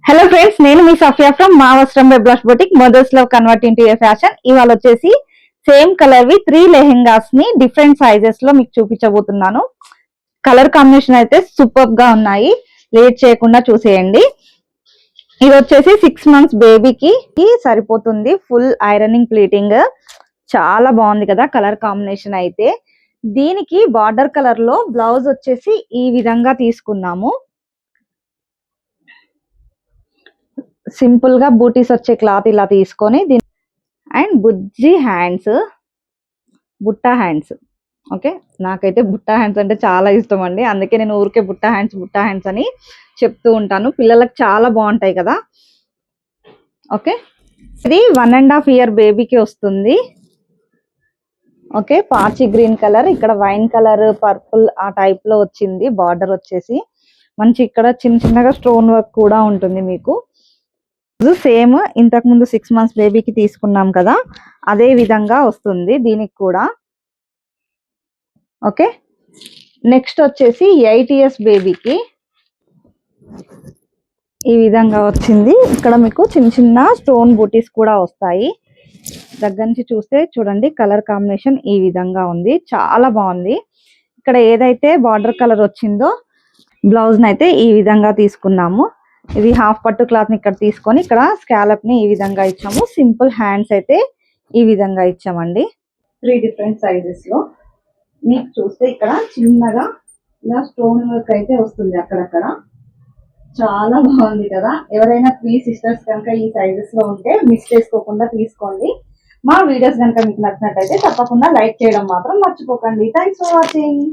Hello friends, నేను మీ Safia from Maa Vastram web blush boutique mother's love convert into a fashion. ఇవాళ వచ్చేసి same colour వి 3 లెహెంగాస్ ని different sizes లో మీకు చూపించబోతున్నాను. కలర్ కాంబినేషన్ అయితే సూపర్ గా ఉన్నాయి. లేట్ చేయకుండా చూసేయండి. ఇది వచ్చేసి 6 months బేబీకి సరిపోతుంది. ఫుల్ ఐరనింగ్ ప్లీటింగ్ చాలా బాగుంది కదా కలర్ కాంబినేషన్ అయితే. దీనికి బార్డర్ కలర్ లో బ్లౌజ్ వచ్చేసి ఈ విధంగా తీసుకున్నాము. సింపుల్ గా బూటీస్ వచ్చే క్లాత్ ఇలా తీసుకొని అండ్ బుజ్జి హ్యాండ్స్, బుట్టా హ్యాండ్స్. ఓకే, నాకైతే బుట్టా హ్యాండ్స్ అంటే చాలా ఇష్టం అండి. అందుకే నేను ఊరికే బుట్టా హ్యాండ్స్ అని చెప్తూ ఉంటాను. పిల్లలకు చాలా బాగుంటాయి కదా. ఓకే, ఇది 1.5 year బేబీకి వస్తుంది. ఓకే, పాచి గ్రీన్ కలర్, ఇక్కడ వైన్ కలర్, పర్పుల్ ఆ టైప్ లో వచ్చింది. బార్డర్ వచ్చేసి మంచి ఇక్కడ చిన్నగా స్టోన్ వర్క్ కూడా ఉంటుంది మీకు. సేమ్ ఇంతకు ముందు 6 months బేబీకి తీసుకున్నాం కదా, అదే విధంగా వస్తుంది దీనికి కూడా. ఓకే, నెక్స్ట్ వచ్చేసి 8 years బేబీకి ఈ విధంగా వచ్చింది. ఇక్కడ మీకు చిన్న స్టోన్ బూటీస్ కూడా వస్తాయి. దగ్గర నుంచి చూస్తే చూడండి కలర్ కాంబినేషన్ ఈ విధంగా ఉంది, చాలా బాగుంది. ఇక్కడ ఏదైతే బార్డర్ కలర్ వచ్చిందో బ్లౌజ్ నైతే ఈ విధంగా తీసుకున్నాము. ఇది హాఫ్ పట్టు క్లాత్ ని ఇక్కడ తీసుకొని ఇక్కడ స్కాలప్ ని ఈ విధంగా ఇచ్చాము. సింపుల్ హ్యాండ్స్ అయితే ఈ విధంగా ఇచ్చామండి. 3 different సైజెస్ లో మీకు చూస్తే ఇక్కడ చిన్నగా ఇలా స్టోన్ వర్క్ అయితే వస్తుంది అక్కడక్కడ. చాలా బాగుంది కదా. ఎవరైనా 3 sisters కనుక ఈ సైజెస్ లో ఉంటే మిస్ చేసుకోకుండా తీసుకోండి. మా వీడియోస్ కనుక మీకు నచ్చినట్టయితే తప్పకుండా లైక్ చేయడం మాత్రం మర్చిపోకండి. Thanks for watching.